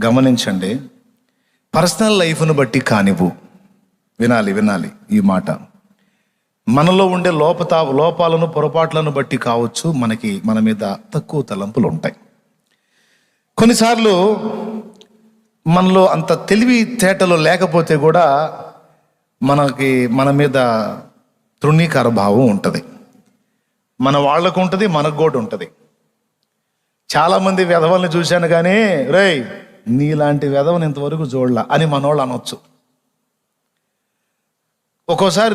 గమనించండి. పర్సనల్ లైఫ్ను బట్టి కానివ్వు. వినాలి ఈ మాట. మనలో ఉండే లోపాలను పొరపాట్లను బట్టి కావచ్చు మన మీద తక్కువ తలంపులు ఉంటాయి. కొన్నిసార్లు మనలో అంత తెలివి తేటలు లేకపోతే కూడా మన మీద తృణీకార భావం ఉంటుంది. మన వాళ్ళకు ఉంటుంది, మనకు కూడా ఉంటుంది. చాలామంది వెధవల్ని చూశాను కానీ రేయ్ నీలాంటి వెధవని ఇంతవరకు చూడలా అని మనోళ్ళు అనొచ్చు. ఒక్కోసారి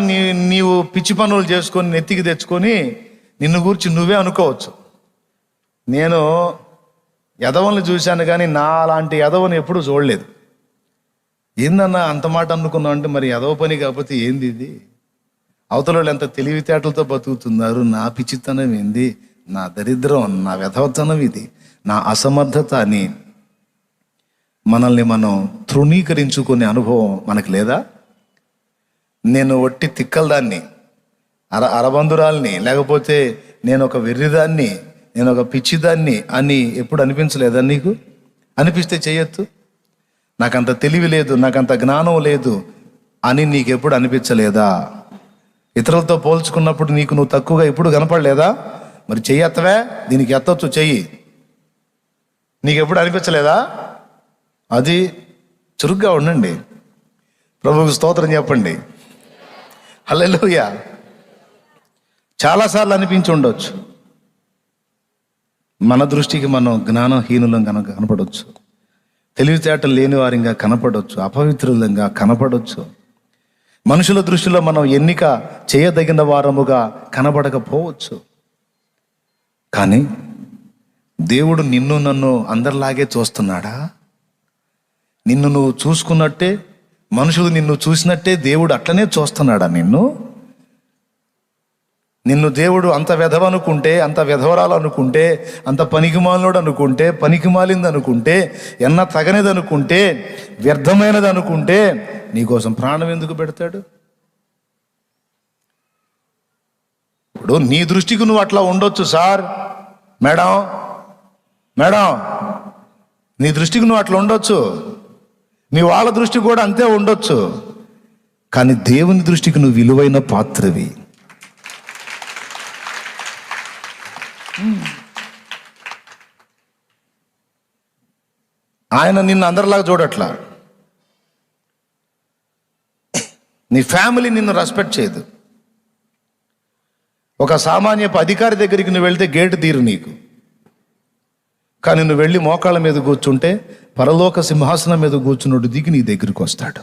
నీవు పిచ్చి పనులు చేసుకొని నెత్తికి తెచ్చుకొని నిన్ను గురించి నువ్వే అనుకోవచ్చు. నేను ఎదవల్ని చూశాను కానీ నా అలాంటి ఎదవని ఎప్పుడూ చూడలేదు. ఏందన్నా అంత మాట అనుకున్నావు అంటే మరి ఎదవ పని కాకపోతే ఏంది ఇది? అవతల వాళ్ళు ఎంత తెలివితేటలతో బతుకుతున్నారు. నా పిచ్చితనం ఏంది, నా దరిద్రం, నా వెధవతనం ఇది, నా అసమర్థత అని మనల్ని మనం తృణీకరించుకునే అనుభవం మనకు లేదా? నేను ఒట్టి తిక్కలదాన్ని, అరబంధురాల్ని, లేకపోతే నేను ఒక వెర్రిదాన్ని, నేను ఒక పిచ్చిదాన్ని అని ఎప్పుడు అనిపించలేదా నీకు? అనిపిస్తే చేయొద్దు. నాకంత తెలివి లేదు, నాకంత జ్ఞానం లేదు అని నీకు ఎప్పుడు అనిపించలేదా? ఇతరులతో పోల్చుకున్నప్పుడు నువ్వు తక్కువగా ఎప్పుడు కనపడలేదా? మరి చెయ్యి ఎత్తవే, దీనికి ఎత్తొచ్చు చెయ్యి. నీకు ఎప్పుడు అనిపించలేదా? అది చురుగ్గా ఉండండి. ప్రభువుకు స్తోత్రం చెప్పండి. హల్లెలూయా. చాలాసార్లు అనిపించి ఉండొచ్చు. మన దృష్టికి మనం జ్ఞానహీనులం కనపడవచ్చు, తెలివితేటలు లేని వారిగా కనపడవచ్చు, అపవిత్రులంగా కనపడవచ్చు. మనుషుల దృష్టిలో మనం ఎన్నిక చేయదగిన వారముగా కనబడకపోవచ్చు. కానీ దేవుడు నిన్ను నన్ను అందరిలాగే చూస్తున్నాడా? నిన్ను నువ్వు చూసుకున్నట్టే, మనుషులు నిన్ను చూసినట్టే దేవుడు అట్లనే చూస్తున్నాడా? నిన్ను దేవుడు అంత వెధవనుకుంటే, అంత వెధవరాలు అనుకుంటే, అంత పనికిమాలినోడు అనుకుంటే, పనికిమాలింది అనుకుంటే, ఎన్న తగనిది అనుకుంటే, వ్యర్థమైనది అనుకుంటే నీకోసం ప్రాణం ఎందుకు పెడతాడు? ఇప్పుడు నీ దృష్టికి నువ్వు అట్లా ఉండొచ్చు సార్, మేడం, నీ దృష్టికి నువ్వు అట్లా ఉండొచ్చు, నీ వాళ్ళ దృష్టి కూడా అంతే ఉండొచ్చు. కానీ దేవుని దృష్టికి నువ్వు విలువైన పాత్రవి. ఆయన నిన్ను అందరిలాగా చూడట్లా. నీ ఫ్యామిలీ నిన్ను రెస్పెక్ట్ చేయదు. ఒక సామాన్యపు అధికారి దగ్గరికి నువ్వు వెళ్తే గేటు తీరు నీకు. కానీ నువ్వు వెళ్ళి మోకాళ్ళ మీద కూర్చుంటే పరలోక సింహాసనం మీద కూర్చున్నట్టు దిగి నీ దగ్గరికి వస్తాడు.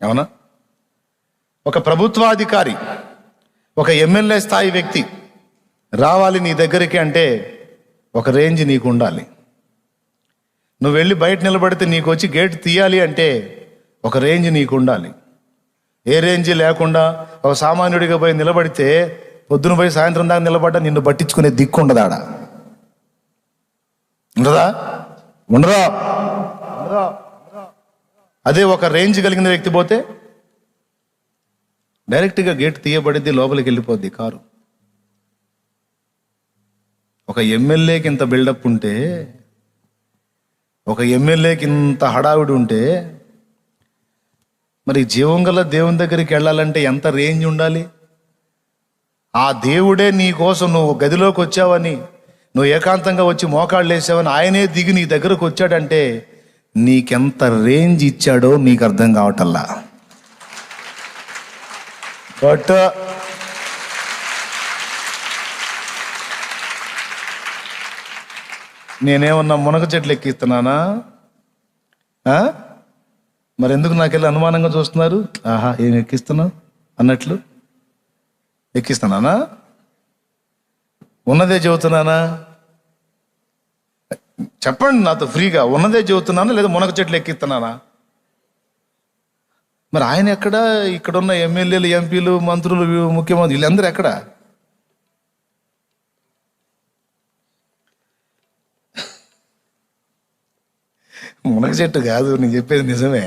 అవునా? ఒక ప్రభుత్వాధికారి, ఒక ఎమ్మెల్యే స్థాయి వ్యక్తి రావాలి నీ దగ్గరికి అంటే ఒక రేంజ్ నీకు ఉండాలి. నువ్వు వెళ్ళి బయట నిలబడితే నీకు వచ్చి గేట్ తీయాలి అంటే ఒక రేంజ్ నీకు ఉండాలి. ఏ రేంజ్ లేకుండా ఒక సామాన్యుడిగా పోయి నిలబడితే పొద్దున పోయి సాయంత్రం దాకా నిలబడ్డా నిన్ను పట్టించుకునే దిక్కు ఉండదాడా? ఉండదా? అదే ఒక రేంజ్ కలిగిన వ్యక్తి పోతే డైరెక్ట్గా గేట్ తీయబడిద్ది, లోపలికి వెళ్ళిపోద్ది కారు. ఒక ఎమ్మెల్యేకి ఇంత బిల్డప్ ఉంటే, ఒక ఎమ్మెల్యేకి ఇంత హడావిడి ఉంటే, మరి జీవం గల దేవుని దగ్గరికి వెళ్ళాలంటే ఎంత రేంజ్ ఉండాలి? ఆ దేవుడే నీ కోసం నువ్వు గదిలోకి వచ్చావని, నువ్వు ఏకాంతంగా వచ్చి మోకాళ్ళు వేసావని ఆయనే దిగి నీ దగ్గరకు వచ్చాడంటే నీకెంత రేంజ్ ఇచ్చాడో నీకు అర్థం కావటల్లా. బట్ నేనేమన్నా మునగ చెట్లు ఎక్కిస్తున్నానా? మరి ఎందుకు నాకెళ్ళి అనుమానంగా చూస్తున్నారు? ఆహా, ఏం ఎక్కిస్తున్నావు అన్నట్లు ఎక్కిస్తున్నానా? ఉన్నదే చెబుతున్నానా? చెప్పండి నాతో ఫ్రీగా. ఉన్నదే చెబుతున్నానా లేదా మునగ చెట్లు ఎక్కిస్తున్నానా? మరి ఆయన ఎక్కడ? ఇక్కడున్న ఎమ్మెల్యేలు, ఎంపీలు, మంత్రులు, ముఖ్యమంత్రులు వీళ్ళందరూ ఎక్కడ? మునగ చెట్టు కాదు, నేను చెప్పేది నిజమే.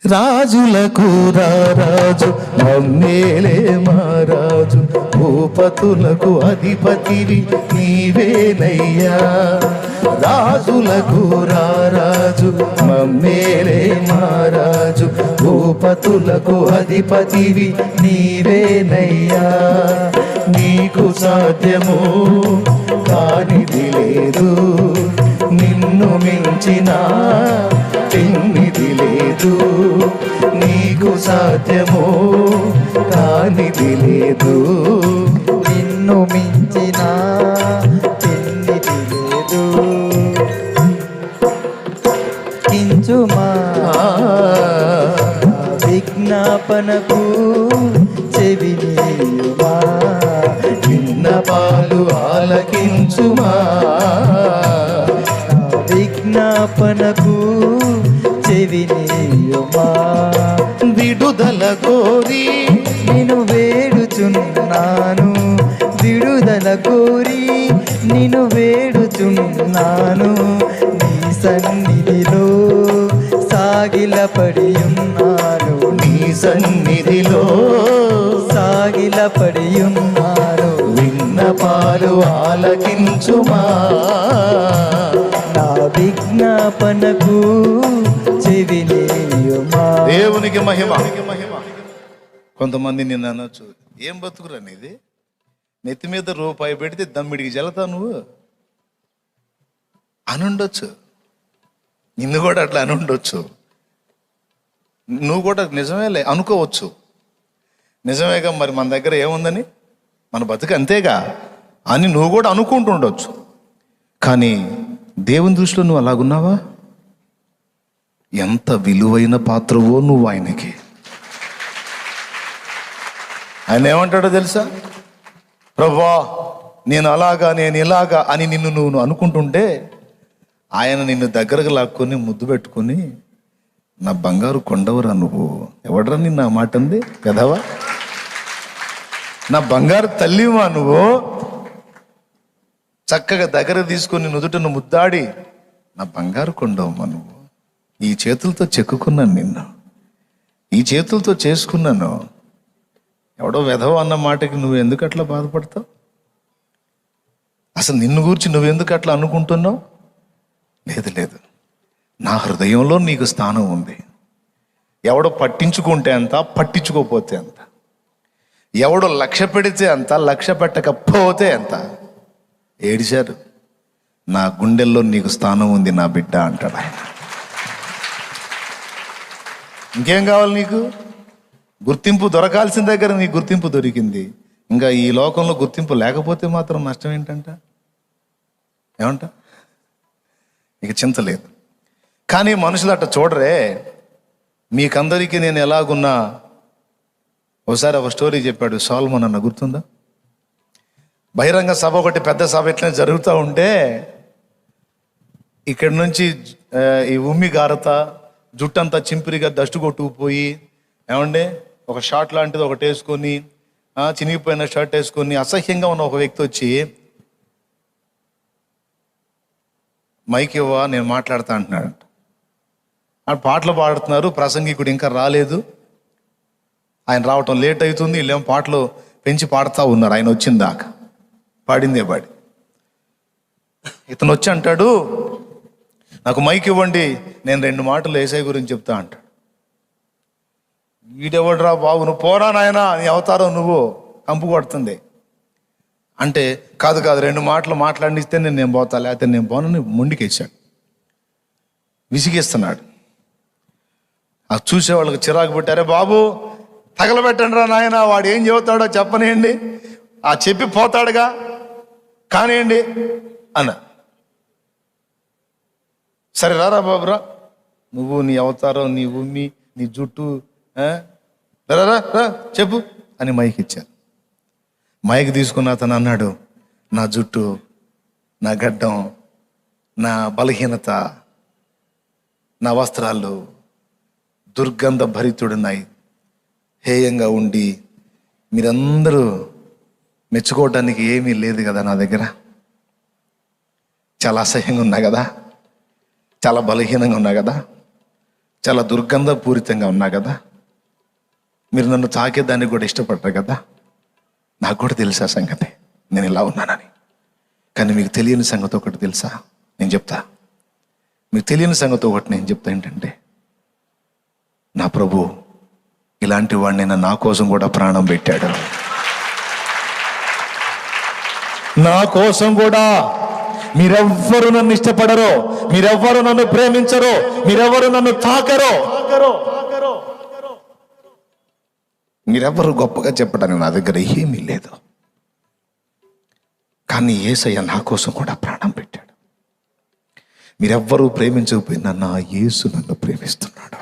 రాజులకు రారాజు మమ్మేలే మహారాజు, భూపతులకు అధిపతివి నీవేనయ్యా. రాజులకు రారాజు మమ్మేలే మహారాజు, భూపతులకు అధిపతివి నీవేనయ్యా. నీకు సాధ్యము కానిది లేదు, నిన్ను మించిన పెన్నిది లేదు. నీకు సాధ్యము కానిది లేదు, నిన్ను మించిన పెన్నిది లేదు. కించుమా విజ్ఞాపనకు చెవినీయుమా, విన్నపాలు ఆలకించుమా. విజ్ఞాపనకు చెవినీయుమా. విడుదల కోరి నిన్ను వేడుచున్నాను, విడుదల కోరి నిన్ను వేడుచున్నాను. నీ సన్నిధిలో సాగిలపడి ఉన్నాను, నీ సన్నిధిలో సాగిలపడి ఉన్నాను. విన్నపాలు ఆలకించుమా. నా విజ్ఞాపనకు చెవినీయుమా. దేవునికి మహిమ. కొంతమంది నిన్ను అనొచ్చు, ఏం బతుకురా నీది, నెత్తి మీద రూపాయి పెడితే దమ్మిడికి జలతా నువ్వు అనుండొచ్చు. నిన్ను కూడా అట్లా అనుండొచ్చు. నువ్వు కూడా నిజమేలే అనుకోవచ్చు. నిజమేగా, మరి మన దగ్గర ఏముందని, మన బతుకు అంతేగా అని నువ్వు కూడా అనుకుంటుండొచ్చు. కానీ దేవుని దృష్టిలో నువ్వు అలాగున్నావా? ఎంత విలువైన పాత్రవో నువ్వు ఆయనకి. ఆయన ఏమంటాడో తెలుసా? ప్రభువా నేను అలాగా, నేను ఇలాగా అని నిన్ను నువ్వు అనుకుంటుంటే ఆయన నిన్ను దగ్గరకు లాక్కొని ముద్దు పెట్టుకొని, నా బంగారు కొండవరా నువ్వు, ఎవడరా నిన్న ఆ మాట అంది కదవా, నా బంగారు తల్లివా నువ్వు, చక్కగా దగ్గర తీసుకొని నుదుటను ముద్దాడి, నా బంగారు కొండవమ్మా నువ్వు, ఈ చేతులతో చెక్కుకున్నాను నిన్ను, ఈ చేతులతో చేసుకున్నాను. ఎవడో వెధవ అన్న మాటకి నువ్వు ఎందుకు అట్లా బాధపడతావు? అసలు నిన్ను గురించి నువ్వెందుకు అట్లా అనుకుంటున్నావు? లేదు లేదు, నా హృదయంలో నీకు స్థానం ఉంది. ఎవడో పట్టించుకుంటే అంత, పట్టించుకోపోతే అంత, ఎవడో లక్ష్య పెడితే అంత, లక్ష్య పెట్టకపోతే అంత. ఏడిశారు, నా గుండెల్లో నీకు స్థానం ఉంది నా బిడ్డ అంటాడు ఆయన. ఇంకేం కావాలి నీకు? గుర్తింపు దొరకాల్సిన దగ్గర నీకు గుర్తింపు దొరికింది. ఇంకా ఈ లోకంలో గుర్తింపు లేకపోతే మాత్రం నష్టం ఏంటంట? ఏమంట? ఇక చింత లేదు. కానీ మనుషులు అట్ట చూడరే. మీకందరికీ నేను ఎలాగున్నా, ఒకసారి ఒక స్టోరీ చెప్పాడు సొలొమోన్ అన్న, గుర్తుందా? బహిరంగ సభ ఒకటి, పెద్ద సభ ఎట్లనే జరుగుతూ ఉంటే ఇక్కడి నుంచి ఈ ఉమ్మి గారత, జుట్టంతా చింపిరిగా దష్టు కొట్టుకుపోయి, ఏమండి ఒక షార్ట్ లాంటిది ఒకటి వేసుకొని, చినిగిపోయిన షర్ట్ వేసుకొని అసహ్యంగా ఉన్న ఒక వ్యక్తి వచ్చి, మైక్ ఇవ్వా నేను మాట్లాడతా అంటున్నాడు. ఆ పాటలు పాడుతున్నారు, ప్రసంగికుడు ఇంకా రాలేదు, ఆయన రావటం లేట్ అవుతుంది, వీళ్ళేమో పాటలు పెంచి పాడుతూ ఉన్నారు. ఆయన వచ్చిన దాకా పాడిందే పాడి, ఇతను వచ్చి అంటాడు, నాకు మైక్ ఇవ్వండి, నేను 2 మాటలు యేసయ్య గురించి చెప్తా అంటాడు. వీడెవడరా బాబు, నువ్వు పోరా నాయనా, నీ అవతారం నువ్వు కంపు కొడుతుంది అంటే, కాదు 2 మాటలు మాట్లాడిస్తే నేను పోతా, లేకపోతే నేను పోనని ముందుకేసాడు. విసిగిస్తున్నాడు. ఆ చూసేవాళ్ళకి చిరాకు పెట్టారే, బాబు తగలబెట్టండి రా నాయన, వాడు ఏం చెబుతాడో చెప్పనేయండి, ఆ చెప్పి పోతాడుగా కానివ్వండి అన్న. సరే రారా బాబురా, నువ్వు నీ అవతారం, నీ ఉమ్మి, నీ జుట్టు, రా చెప్పు అని మైక్ ఇచ్చారు. మైక్ తీసుకున్న అతను అన్నాడు, నా జుట్టు, నా గడ్డం, నా బలహీనత, నా వస్త్రాలు దుర్గంధ భరితుడున్నాయి, హేయంగా ఉండి మీరందరూ మెచ్చుకోవటానికి ఏమీ లేదు కదా నా దగ్గర, చాలా అసహ్యంగా ఉన్నా కదా, చాలా బలహీనంగా ఉన్నా కదా, చాలా దుర్గంధపూరితంగా ఉన్నా కదా, మీరు నన్ను తాకేదాన్ని కూడా ఇష్టపడరు కదా. నాకు కూడా తెలుసా సంగతి, నేను ఇలా ఉన్నానని. కానీ మీకు తెలియని సంగతి ఒకటి తెలుసా, నేను చెప్తా. మీకు తెలియని సంగతి ఒకటి నేను చెప్తా, ఏంటంటే నా ప్రభు ఇలాంటి వాడినైనా నా కోసం కూడా ప్రాణం పెట్టాడు. నా కోసం కూడా. మీరెవ్వరు నన్ను ఇష్టపడరో, మీరెవ్వరు నన్ను ప్రేమించరో, మీరెవ్వరు నన్ను తాకరో, మీరెవ్వరు గొప్పగా చెప్పడానికి నా దగ్గర ఏమీ లేదు. కానీ యేసయ్య నా కోసం కూడా ప్రాణం పెట్టాడు. మీరెవ్వరూ ప్రేమించకపోయినా నా యేసు నన్ను ప్రేమిస్తున్నాడు.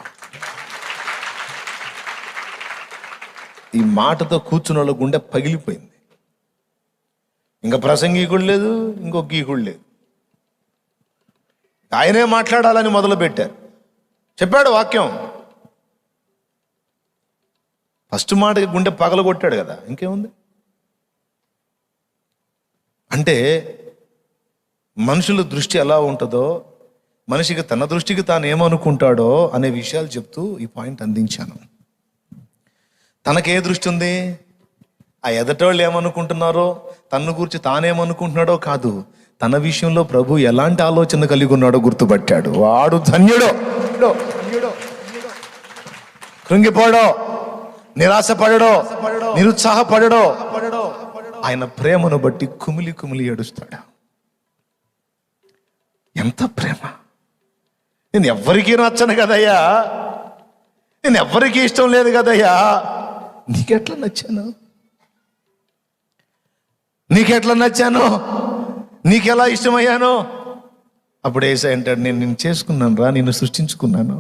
ఈ మాటతో కూర్చున్న వాళ్ళ గుండె పగిలిపోయింది. ఇంకా ప్రసంగీకుడు లేదు, ఇంకో గీకుడు లేదు. ఆయనే మాట్లాడాలని మొదలు పెట్టారు. చెప్పాడు వాక్యం. ఫస్ట్ మాటకి గుండె పగలగొట్టాడు కదా, ఇంకేముంది. అంటే మనుషుల దృష్టి ఎలా ఉంటుందో, మనిషికి తన దృష్టికి తాను ఏమనుకుంటాడో అనే విషయాలు చెప్తూ ఈ పాయింట్ అందించాను. తనకే దృష్టి ఉంది, ఆ ఎదటోళ్ళు ఏమనుకుంటున్నారో, తన గురించి తానేమనుకుంటున్నాడో కాదు, తన విషయంలో ప్రభు ఎలాంటి ఆలోచన కలిగి ఉన్నాడో గుర్తుపట్టాడు. వాడు ధన్యుడో. కృంగిపోడో, నిరాశపడడో, నిరుత్సాహపడడో, ఆయన ప్రేమను బట్టి కుమిలి కుమిలి ఏడుస్తాడు. ఎంత ప్రేమ! నేను ఎవ్వరికీ నచ్చను కదయ్యా, నేను ఎవ్వరికీ ఇష్టం లేదు కదయ్యా, నీకెట్లా నచ్చాను? నీకెట్లా నచ్చాను? నీకెలా ఇష్టమయ్యాను? అప్పుడు యేసయ్య అంటాడు, నేను నిన్ను చేసుకున్నాను రా, నిన్ను సృష్టించుకున్నాను,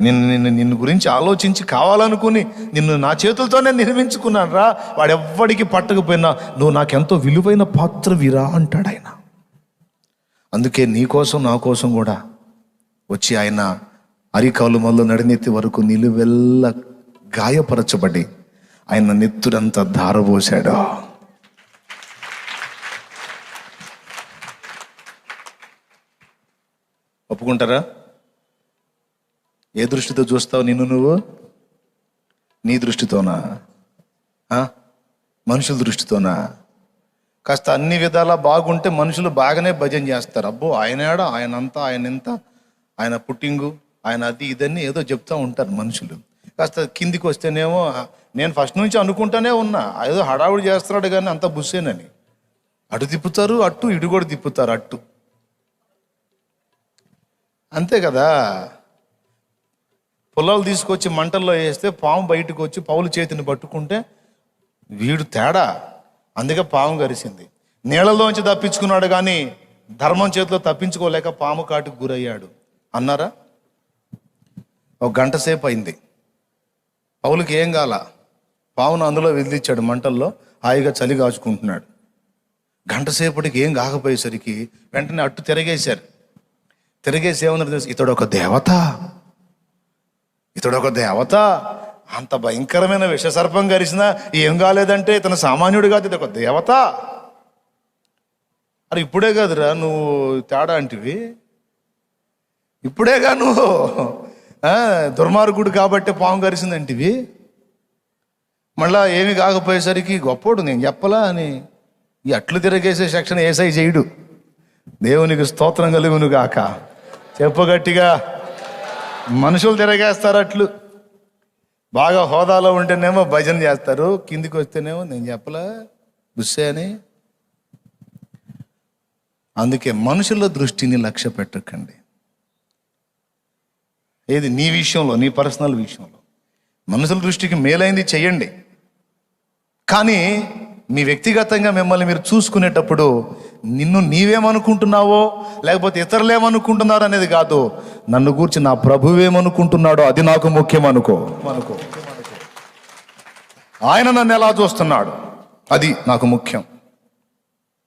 నిన్ను గురించి ఆలోచించి కావాలనుకుని నిన్ను నా చేతులతోనే నిర్మించుకున్నాను రా. వాడెవ్వడికి పట్టకపోయినా నువ్వు నాకెంతో విలువైన పాత్రవిరా అంటాడు ఆయన. అందుకే నీ కోసం నా కోసం కూడా వచ్చి ఆయన అరికాలు మొదలు నడినెత్తి వరకు నిలువెల్ల గాయపరచబడి ఆయన నెత్తురంతా ధారపోశాడు. ఒప్పుకుంటారా? ఏ దృష్టితో చూస్తావు నిన్ను నువ్వు? నీ దృష్టితోనా? మనుషుల దృష్టితోనా? కాస్త అన్ని విధాలా బాగుంటే మనుషులు బాగానే భజన చేస్తారు. అబ్బో ఆయనాడా, ఆయనంతా, ఆయన ఎంత, ఆయన పుట్టింగు, ఆయన అది ఇదన్నీ ఏదో చెప్తూ ఉంటారు మనుషులు. కాస్త కిందికి వస్తేనేమో నేను ఫస్ట్ నుంచి అనుకుంటానే ఉన్నా, ఏదో హడావుడి చేస్తున్నాడు కానీ అంత బుస్సేనని. అటు తిప్పుతారు, అటు ఇటు కూడా తిప్పుతారు, అటు. అంతే కదా. పొలాలు తీసుకొచ్చి మంటల్లో వేస్తే పాము బయటకు వచ్చి పౌలు చేతిని పట్టుకుంటే వీడు తేడా, అందుకే పాము గరిసింది. నీళ్ళలోంచి తప్పించుకున్నాడు కానీ ధర్మం చేతిలో తప్పించుకోలేక పాము కాటుకు గురయ్యాడు అన్నారా? ఒక గంట సేపు అయింది, పౌలుకి ఏం కాల, పావును అందులో వదిలిచ్చాడు, మంటల్లో హాయిగా చలి కాచుకుంటున్నాడు. గంట సేపటికి ఏం కాకపోయేసరికి వెంటనే అట్టు తిరగేశారు. తిరగేసి ఏమన్నారు తెలుసు? ఇతడు ఒక దేవత, ఇతడు ఒక దేవత, అంత భయంకరమైన విషసర్పం గరిసినా ఏం కాలేదంటే ఇతను సామాన్యుడు కాదు, ఇది ఒక దేవత. అరే ఇప్పుడే కాదురా నువ్వు తేడా అంటివి, ఇప్పుడేగా నువ్వు దుర్మార్గుడు కాబట్టి పాము గరిసిందంటివి. మళ్ళా ఏమి కాకపోయేసరికి గొప్పోడు నేను చెప్పలా అని ఈ అట్లు తిరగేసే సెక్షన్ ఏసై చేయడు. దేవునికి స్తోత్రం కలుగును గాక. చెప్పగట్టిగా. మనుషులు తిరగేస్తారు అట్లు. బాగా హోదాలో ఉంటేనేమో భజన చేస్తారు, కిందికి వస్తేనేమో నేను చెప్పలా బుస్సే అని. అందుకే మనుషుల దృష్టిని లక్ష్య పెట్టకండి. ఏది నీ విషయంలో, నీ పర్సనల్ విషయంలో మనుషుల దృష్టికి మేలైంది చెయ్యండి. కానీ మీ వ్యక్తిగతంగా మిమ్మల్ని మీరు చూసుకునేటప్పుడు నిన్ను నీవేమనుకుంటున్నావో లేకపోతే ఇతరులు ఏమనుకుంటున్నారో అనేది కాదు, నన్ను గూర్చి నా ప్రభువేమనుకుంటున్నాడో అది నాకు ముఖ్యం అనుకో. ఆయన నన్ను ఎలా చూస్తున్నాడు అది నాకు ముఖ్యం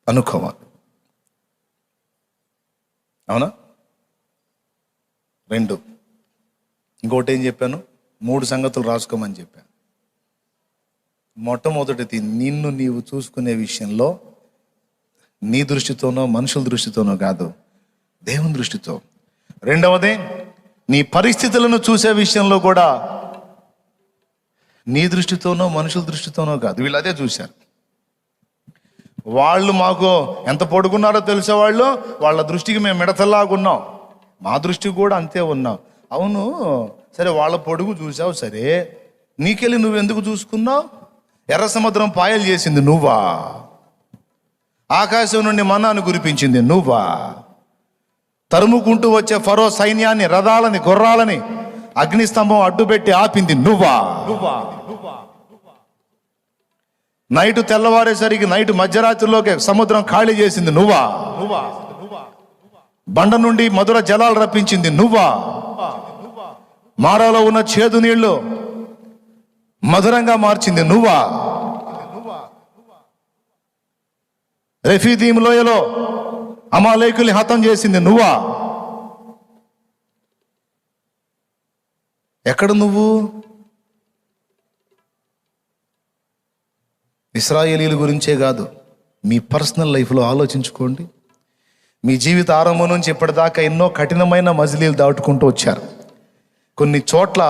అనుకోవాలి. అవునా? 2 ఇంకోటి ఏం చెప్పాను? 3 సంగతులు రాసుకోమని చెప్పాను. మొట్టమొదటిది, నిన్ను నీవు చూసుకునే విషయంలో నీ దృష్టితోనో మనుషుల దృష్టితోనో కాదు, దేవుని దృష్టితో. రెండవది, నీ పరిస్థితులను చూసే విషయంలో కూడా నీ దృష్టితోనో మనుషుల దృష్టితోనో కాదు, వీళ్ళు అదే చూశారు. వాళ్ళు మాకు ఎంత పొడుగున్నారో తెలిసే వాళ్ళు, వాళ్ళ దృష్టికి మేము మిడతల్లాగున్నాం, మా దృష్టికి కూడా అంతే ఉన్నాం. అవును సరే, వాళ్ళ పొడుగు చూసావు సరే, నీకెళ్ళి నువ్వెందుకు చూసుకున్నావు? ఎర్ర సముద్రం పాయలు చేసింది నువ్వా? ఆకాశం నుండి మన్నాను కురిపించింది నువ్వా? తరుముకుంటూ వచ్చే ఫరో సైన్యాన్ని, రథాలని, గుర్రాలని అగ్నిస్తంభం అడ్డుపెట్టి ఆపింది నువ్వా? నైటు తెల్లవారేసరికి, నైటు మధ్యరాత్రిలోకి సముద్రం ఖాళీ చేసింది నువ్వా? బండ నుండి మధుర జలాలు రప్పించింది నువ్వా? మారాలో ఉన్న చేదు నీళ్లు మధురంగా మార్చింది నువ్వా? రెఫీదీం లోయలో అమాలేకుల్ని హతం చేసింది నువ్వా? ఎక్కడ నువ్వు? ఇశ్రాయేలీల గురించే కాదు, మీ పర్సనల్ లైఫ్లో ఆలోచించుకోండి. మీ జీవిత ఆరంభం నుంచి ఇప్పటిదాకా ఎన్నో కఠినమైన మజిలీలు దాటుకుంటూ వచ్చారు. కొన్ని చోట్ల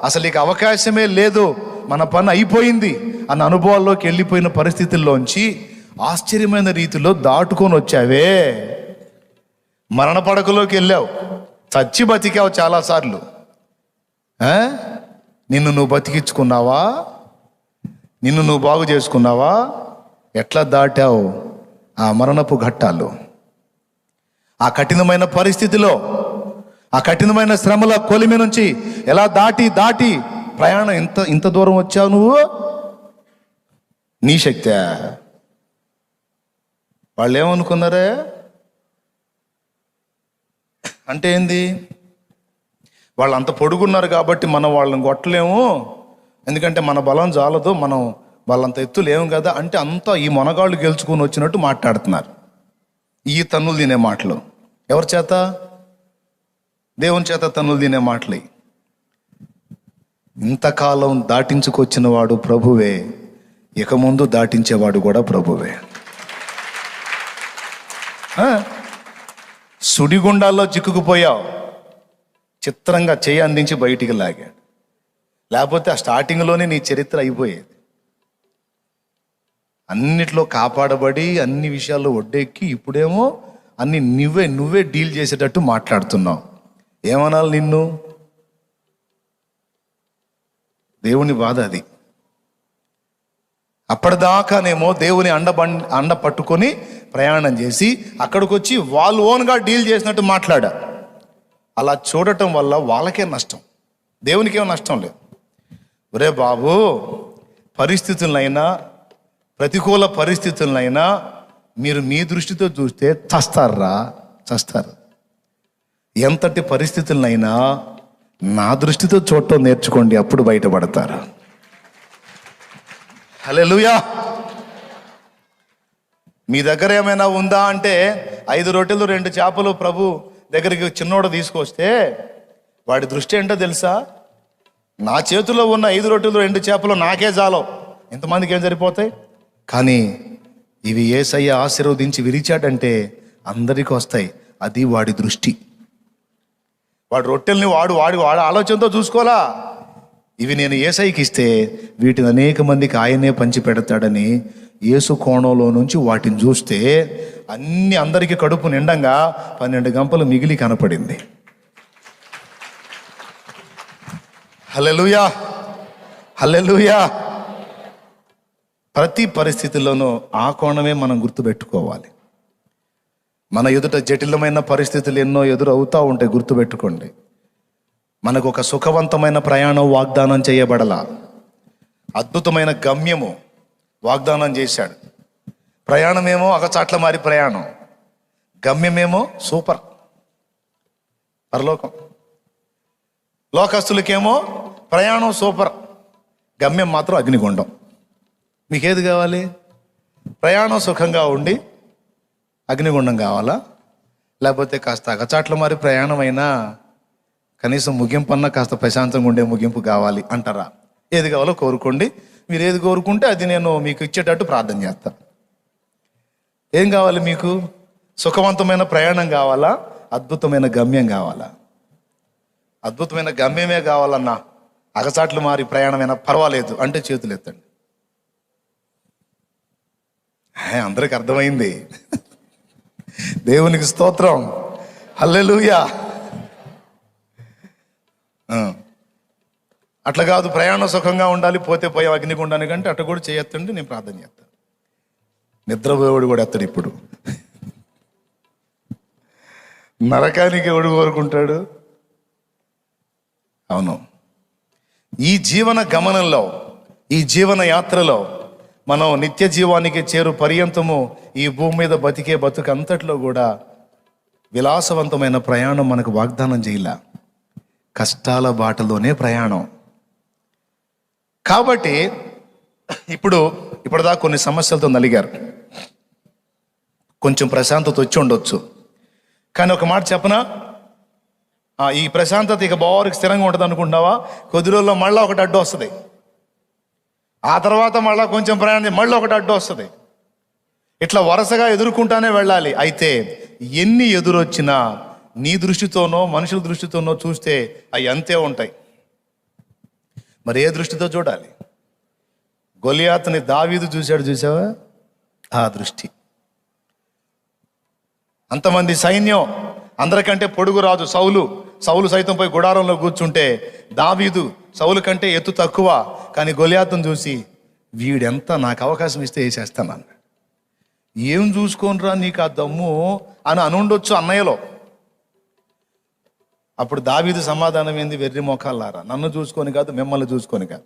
అసలు ఇక అవకాశమే లేదు, మన పని అయిపోయింది అన్న అనుభవాల్లోకి వెళ్ళిపోయిన పరిస్థితుల్లోంచి ఆశ్చర్యమైన రీతిలో దాటుకొని వచ్చావే. మరణ పడకలోకి వెళ్ళావు, చచ్చి బతికావు చాలాసార్లు. నిన్ను నువ్వు బతికించుకున్నావా? నిన్ను నువ్వు బాగు చేసుకున్నావా? ఎట్లా దాటావు ఆ మరణపు ఘట్టాలు? ఆ కఠినమైన పరిస్థితిలో, ఆ కఠినమైన శ్రమల కొలిమి నుంచి ఎలా దాటి ప్రయాణం ఇంత దూరం వచ్చావు నువ్వు? నీ శక్తే? వాళ్ళు ఏమనుకున్నారే? అంటే ఏంది? వాళ్ళు అంత పొడుగున్నారు కాబట్టి మనం వాళ్ళని కొట్టలేము, ఎందుకంటే మన బలం చాలదు, మనం వాళ్ళంత ఎత్తులేము కదా అంటే అంతా ఈ మొనగాళ్ళు గెలుచుకొని వచ్చినట్టు మాట్లాడుతున్నారు. ఈ తన్నులు తినే మాటలు ఎవరి చేత? దేవుని చేత తన్నులు తినే మాటలు. ఇంతకాలం దాటించుకొచ్చిన వాడు ప్రభువే, ఇక ముందు దాటించేవాడు కూడా ప్రభువే. సుడిగుండాల్లో చిక్కుకుపోయావు, చిత్రంగా చేయి అందించి బయటికి లాగాడు. లేకపోతే ఆ స్టార్టింగ్లోనే నీ చరిత్ర అయిపోయేది. అన్నిట్లో కాపాడబడి అన్ని విషయాల్లో ఒడ్డెక్కి ఇప్పుడేమో అన్ని నువ్వే డీల్ చేసేటట్టు మాట్లాడుతున్నావు. ఏమనాలి నిన్ను? దేవుని బాధ అది. అప్పటిదాకానేమో దేవుని అండ పట్టుకొని ప్రయాణం చేసి అక్కడికి వచ్చి వాళ్ళు ఓన్గా డీల్ చేసినట్టు మాట్లాడా. అలా చూడటం వల్ల వాళ్ళకే నష్టం, దేవునికేమో నష్టం లేదు. ఒరే బాబు, పరిస్థితులైనా, ప్రతికూల పరిస్థితులైనా మీరు మీ దృష్టితో చూస్తే చస్తారు. ఎంతటి పరిస్థితులైనా నా దృష్టితో చూడటం నేర్చుకోండి, అప్పుడు బయటపడతారు. హల్లెలూయా. మీ దగ్గర ఏమైనా ఉందా అంటే 5 రొట్టెలు 2 చేపలు ప్రభు దగ్గరికి చిన్నోడు తీసుకొస్తే వాడి దృష్టి ఏంటో తెలుసా? నా చేతిలో ఉన్న 5 రొట్టెలు 2 చేపలు నాకే చాలవు, ఇంతమందికి ఏం సరిపోతాయి? కానీ ఇవి యేసయ్య ఆశీర్వదించి విరిచాడంటే అందరికీ వస్తాయి. అది వాడి దృష్టి. వాడు రొట్టెల్ని వాడు ఆలోచనతో చూసుకోవాలా. ఇవి నేను యేసయ్యకి ఇస్తే వీటిని అనేక మందికి ఆయనే పంచి పెడతాడని యేసు కోణంలో నుంచి వాటిని చూస్తే అన్ని అందరికీ కడుపు నిండంగా 12 గంపలు మిగిలి కనపడింది. హల్లెలూయా, హల్లెలూయా. ప్రతి పరిస్థితుల్లోనూ ఆ కోణమే మనం గుర్తుపెట్టుకోవాలి. మన ఎదుట జటిలమైన పరిస్థితులు ఎన్నో ఎదురవుతూ ఉంటాయి, గుర్తుపెట్టుకోండి. మనకు ఒక సుఖవంతమైన ప్రయాణం వాగ్దానం చేయబడలా, అద్భుతమైన గమ్యము వాగ్దానం చేశాడు. ప్రయాణమేమో అగచాట్ల మారి ప్రయాణం, గమ్యమేమో సూపర్ పరలోకం. లోకస్తులకేమో ప్రయాణం సూపర్, గమ్యం మాత్రం అగ్నిగుండం. మీకేది కావాలి? ప్రయాణం సుఖంగా ఉండి అగ్నిగుండం కావాలా? లేకపోతే కాస్త అగచాట్ల మారి ప్రయాణం అయినా కనీసం ముగింపు అన్నా కాస్త ప్రశాంతంగా ఉండే ముగింపు కావాలి అంటారా? ఏది కావాలో కోరుకోండి. మీరు ఏది కోరుకుంటే అది నేను మీకు ఇచ్చేటట్టు ప్రార్థన చేస్తాను. ఏం కావాలి మీకు? సుఖవంతమైన ప్రయాణం కావాలా? అద్భుతమైన గమ్యం కావాలా? అద్భుతమైన గమ్యమే కావాలన్నా, అగచాట్లు మారి ప్రయాణమైనా పర్వాలేదు అంటే చేతులు ఎత్తండి. అందరికి అర్థమైంది. దేవునికి స్తోత్రం, హల్లెలూయా. అట్లా కాదు, ప్రయాణం సుఖంగా ఉండాలి, పోతే పోయే అగ్నిగుండానికి అంటే అట్లా కూడా చేయొత్తండి, నేను ప్రార్థన చేస్తాను. నిద్రపోయేవాడు కూడా ఎత్తడు. ఇప్పుడు నరకానికి ఎవడు కోరుకుంటాడు? అవును. ఈ జీవన గమనంలో, ఈ జీవన యాత్రలో మనం నిత్య జీవానికి చేరు పర్యంతము ఈ భూమి మీద బతికే బతుకంతట్లో కూడా విలాసవంతమైన ప్రయాణం మనకు వాగ్దానం చేయలే. కష్టాల బాటలోనే ప్రయాణం. కాబట్టి ఇప్పుడుదా కొన్ని సమస్యలతో నలిగారు, కొంచెం ప్రశాంతత వచ్చి ఉండొచ్చు. కానీ ఒక మాట చెప్పనా, ఈ ప్రశాంతత ఇక బావరికి స్థిరంగా ఉంటుంది అనుకుంటున్నావా? కొద్ది రోజుల్లో మళ్ళీ ఒకటి అడ్డు వస్తుంది, ఆ తర్వాత మళ్ళీ కొంచెం ప్రయాణం మళ్ళీ ఒకటి అడ్డు వస్తుంది. ఇట్లా వరుసగా ఎదుర్కొంటానే వెళ్ళాలి. అయితే ఎన్ని ఎదురొచ్చినా నీ దృష్టితోనో మనుషుల దృష్టితోనో చూస్తే అవి అంతే ఉంటాయి. మరి ఏ దృష్టితో చూడాలి? గొలియాతుని దావీదు చూసావా? ఆ దృష్టి. అంతమంది సైన్యం, అందరికంటే పొడుగు రాజు సౌలు సైతం పోయి గుడారంలో కూర్చుంటే దావీదు సౌలు కంటే ఎత్తు తక్కువ, కానీ గొలియాతును చూసి వీడెంత, నాకు అవకాశం ఇస్తే వేసేస్తాను. ఏం చూసుకోనరా నీకు ఆ దమ్ము అని అనుండొచ్చు అన్నయ్యలో. అప్పుడు దావీదు సమాధానం ఏంది? వెర్రి మోకాళ్ళారా, నన్ను చూసుకొని కాదు, మిమ్మల్ని చూసుకొని కాదు,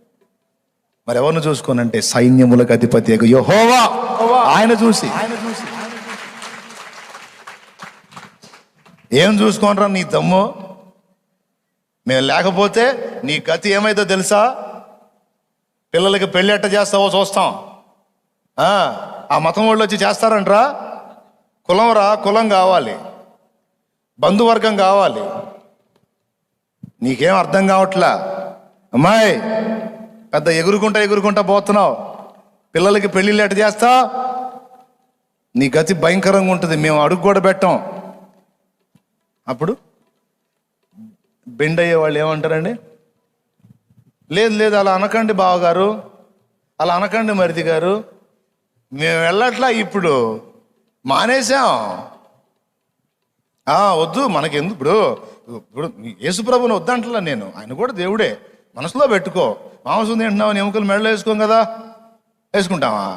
మరి ఎవరిని చూసుకొని అంటే సైన్యములకు అధిపతి యెహోవా, ఆయన చూసి ఏం చూసుకోనరా నీ దమ్ము, మేము లేకపోతే నీ గతి ఏమైందో తెలుసా? పిల్లలకి పెళ్ళి ఎట్ట చేస్తావో చూస్తాం. ఆ మతం వాళ్ళు వచ్చి చేస్తారంట్రా. కులం కావాలి, బంధువర్గం కావాలి. నీకేం అర్థం కావట్లా అమ్మాయి, పెద్ద ఎగురుకుంటా పోతున్నావు. పిల్లలకి పెళ్ళిళ్ళు ఎట్ట చేస్తా? నీ గతి భయంకరంగా ఉంటుంది, మేము అడుగు కూడా పెట్టాం. అప్పుడు బెండ్ అయ్యే వాళ్ళు ఏమంటారండి? లేదు అలా అనకండి బావగారు, అలా అనకండి మరిది గారు, మేము వెళ్ళట్లా, ఇప్పుడు మానేశాం. వద్దు మనకెందుకు, ఇప్పుడు యేసుప్రభుని వద్దంటలా నేను, ఆయన కూడా దేవుడే, మనసులో పెట్టుకో. మాంసం తింటున్నావు, ఎముకలు మెడలో వేసుకోం కదా, వేసుకుంటావా?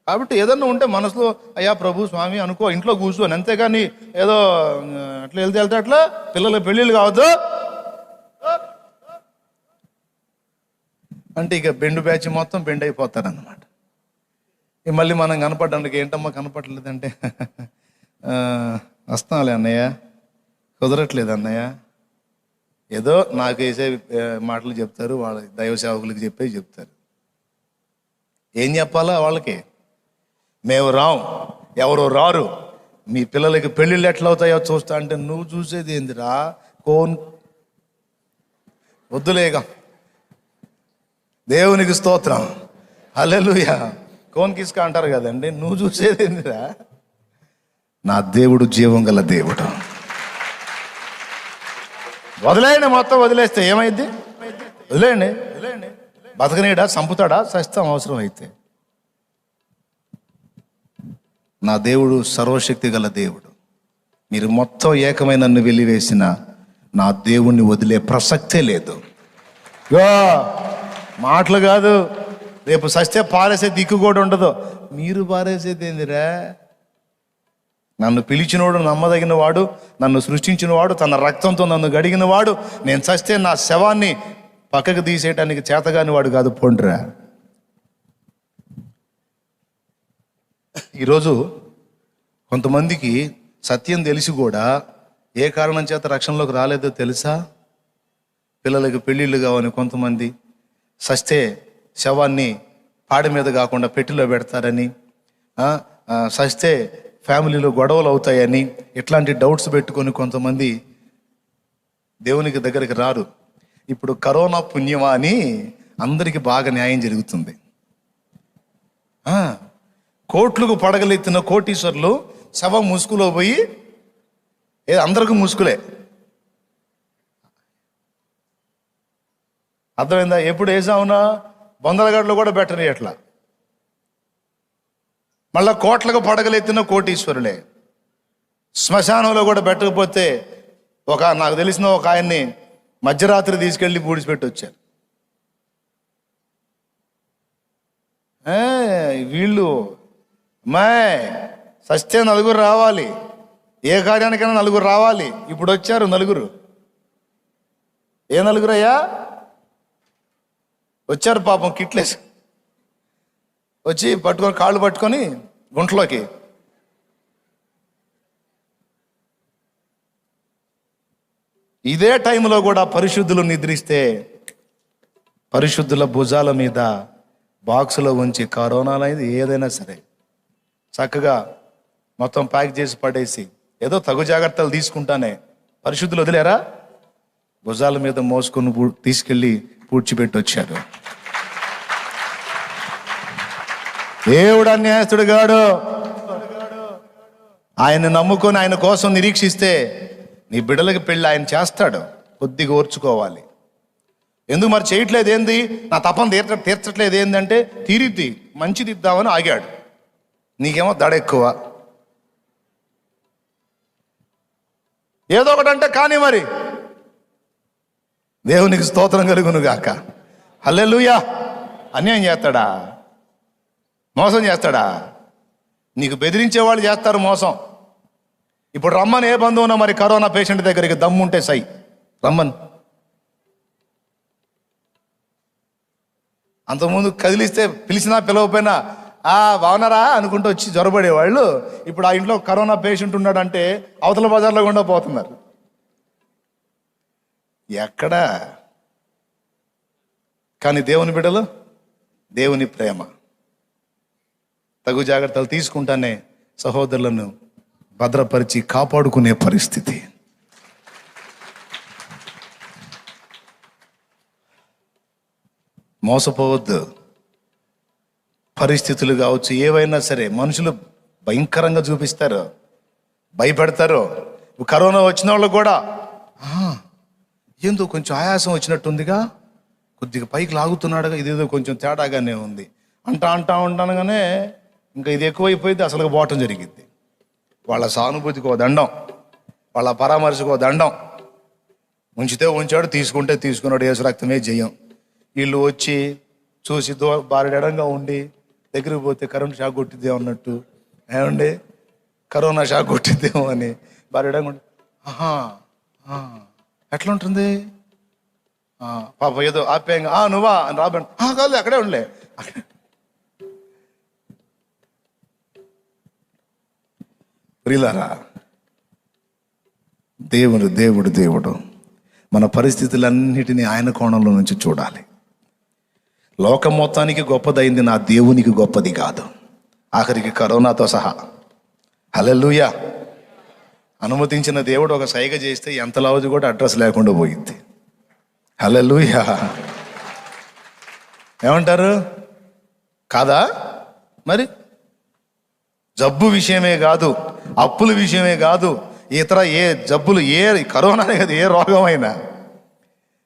కాబట్టి ఏదన్నా ఉంటే మనసులో అయ్యా ప్రభు స్వామి అనుకో, ఇంట్లో కూర్చోని, అంతేగాని ఏదో అట్లా వెళ్తే అట్లా పిల్లల పెళ్ళిళ్ళు కావద్దు అంటే ఇక బెండు బ్యాచ్ మొత్తం బెండ్ అయిపోతారన్నమాట. మళ్ళీ మనం కనపడడానికి ఏంటమ్మా కనపడలేదంటే వస్తాంలే అన్నయ్య, కుదరట్లేదు అన్నయ్య, ఏదో నాకు వేసే మాటలు చెప్తారు, వాళ్ళ దైవ సేవకులకి చెప్తారు. ఏం చెప్పాలా వాళ్ళకి? మేము ఎవరో రారు, మీ పిల్లలకి పెళ్ళిళ్ళు ఎట్లా అవుతాయో చూస్తా అంటే నువ్వు చూసేది ఏందిరా? వద్దులేగా. దేవునికి స్తోత్రం, హల్లెలూయా. కోన్ కిస్కా అంటారు కదండి, నువ్వు చూసేది ఏందిరా? నా దేవుడు జీవం గల దేవుడు. వదిలేయండి, మొత్తం వదిలేస్తే ఏమైంది? వదిలేయండి. బతకనీడా, చంపుతాడా, సస్తాం అవసరం అయితే. నా దేవుడు సర్వశక్తి గల దేవుడు. మీరు మొత్తం ఏకమై నన్ను వెలివేసిన నా దేవుణ్ణి వదిలే ప్రసక్తే లేదు. మాటలు కాదు, రేపు సస్తే పారేసే దిక్కు కూడా ఉండదు. మీరు పారేసేది ఏందిరా? నన్ను పిలిచినవాడు నమ్మదగిన వాడు, నన్ను సృష్టించిన వాడు, తన రక్తంతో నన్ను గడిగిన వాడు, నేను చస్తే నా శవాన్ని పక్కకు తీసేయటానికి చేతగాని వాడు కాదు, పొండ్రా. ఈరోజు కొంతమందికి సత్యం తెలిసి కూడా ఏ కారణం చేత రక్షణలోకి రాలేదో తెలుసా? పిల్లలకి పెళ్ళిళ్ళు కావని కొంతమంది, సస్తే శవాన్ని పాడి మీద కాకుండా పెట్టిలో పెడతారని, సస్తే ఫ్యామిలీలో గొడవలు అవుతాయని, ఇట్లాంటి డౌట్స్ పెట్టుకొని కొంతమంది దేవునికి దగ్గరికి రారు. ఇప్పుడు కరోనా పుణ్యమా అని అందరికీ బాగా న్యాయం జరుగుతుంది. కోట్లకు పడగలెత్తిన కోటీశ్వర్లు శవం ముసుగులో పోయి, అందరికీ ముసుగులే, అర్థమైందా? ఎప్పుడు వేసావునా బొందలగడ్డలో కూడా బెటర్ ఎట్లా, మళ్ళా కోట్లకు పడగలెత్తిన కోటీశ్వరులే. శ్మశానంలో కూడా పెట్టకపోతే నాకు తెలిసిన ఒక ఆయన్ని మధ్యరాత్రి తీసుకెళ్ళి పూడిచిపెట్టి వచ్చారు. వీళ్ళు సస్తే నలుగురు రావాలి, ఏ కార్యానికైనా నలుగురు రావాలి. ఇప్పుడు వచ్చారు నలుగురు. ఏ నలుగురు అయ్యా? వచ్చారు పాపం కిట్లేసి వచ్చి పట్టుకొని కాళ్ళు పట్టుకొని గుంటలోకి. ఇదే టైంలో కూడా పరిశుద్ధులు నిద్రిస్తే పరిశుద్ధుల భుజాల మీద బాక్సులో ఉంచి కరోనాలైంది ఏదైనా సరే చక్కగా మొత్తం ప్యాక్ చేసి పడేసి ఏదో తగు జాగ్రత్తలు తీసుకుంటానే పరిశుద్ధులు వదిలేరా? భుజాల మీద మోసుకొని తీసుకెళ్ళి పూడ్చిపెట్టి వచ్చాడు. దేవుడు అన్యాయస్తుడు గాడు. ఆయన్ని నమ్ముకొని ఆయన కోసం నిరీక్షిస్తే నీ బిడ్డలకి పెళ్ళి ఆయన చేస్తాడు. కొద్దిగా ఓర్చుకోవాలి. ఎందుకు మరి చేయట్లేదు ఏంది? నా తపన తీర్చట్లేదు ఏందంటే తీరిద్ది, మంచిది ఇద్దామని ఆగాడు. నీకేమో దడ ఎక్కువ. ఏదో ఒకటంటే కానీ మరి దేవునికి స్తోత్రం కలుగును గాక. హల్లెలూయా. అన్యాయం చేస్తాడా? మోసం చేస్తాడా? నీకు బెదిరించే వాళ్ళు చేస్తారు మోసం. ఇప్పుడు రమ్మని ఏ బంధువునా మరి కరోనా పేషెంట్ దగ్గరికి దమ్ముంటే సై రమ్మని. అంతకుముందు కదిలిస్తే పిలిచినా పిలవపోయినా బాగున్నారా అనుకుంటూ వచ్చి జ్వరపడేవాళ్ళు ఇప్పుడు ఆ ఇంట్లో కరోనా పేషెంట్ ఉన్నాడంటే అవతల బజార్లో గుండా పోతున్నారు. ఎక్కడా? కానీ దేవుని బిడ్డలు, దేవుని ప్రేమ, తగు జాగ్రత్తలు తీసుకుంటానే సహోదరులను భద్రపరిచి కాపాడుకునే పరిస్థితి. మోసపోవద్దు. పరిస్థితులు కావచ్చు, ఏవైనా సరే మనుషులు భయంకరంగా చూపిస్తారు, భయపెడతారు. కరోనా వచ్చిన వాళ్ళు కూడా ఏందో కొంచెం ఆయాసం వచ్చినట్టుందిగా, కొద్దిగా పైకి లాగుతున్నాడుగా, ఇదేదో కొంచెం తేడాగానే ఉంది అంటా ఉంటానుగానే ఇంకా ఇది ఎక్కువైపోయింది, అసలు పోవటం జరిగింది. వాళ్ళ సానుభూతికి ఓ దండం, వాళ్ళ పరామర్శకు ఓ దండం. ఉంచితే ఉంచాడు, తీసుకుంటే తీసుకున్నాడు, యేసు రక్తమే జయం. వీళ్ళు వచ్చి చూసి బారెడంగా ఉండి దగ్గరికి పోతే కరోనా షాక్ కొట్టిద్దేమో అన్నట్టు, ఏమండి కరోనా షాక్ కొట్టిద్దేమో అని బారెడంగా ఉండి ఎట్లా ఉంటుంది పాప ఏదో ఆప్యాయంగా నువ్వా అని రాబడి కాదు అక్కడే ఉండలే. ప్రియులారా, దేవుడు మన పరిస్థితులన్నిటినీ ఆయన కోణంలో నుంచి చూడాలి. లోకం మొత్తానికి గొప్పదైంది, నా దేవునికి గొప్పది కాదు, ఆఖరికి కరోనాతో సహా. హల్లెలూయా. అనుమతించిన దేవుడు ఒక సైగ చేస్తే ఎంత లావుది కూడా అడ్రస్ లేకుండా పోయింది. హల్లెలూయా. ఏమంటారు? కాదా? మరి జబ్బు విషయమే కాదు, అప్పుల విషయమే కాదు, ఇతర ఏ జబ్బులు, ఏ కరోనానే కాదు, ఏ రోగమైనా,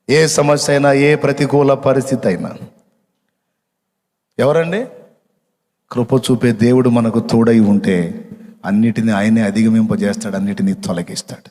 ఏ సమస్య అయినా, ఏ ప్రతికూల పరిస్థితి అయినా ఎవరండి? కృప చూపే దేవుడు మనకు తోడై ఉంటే అన్నిటినీ ఆయనే అధిగమింపజేస్తాడు, అన్నిటినీ తొలగిస్తాడు.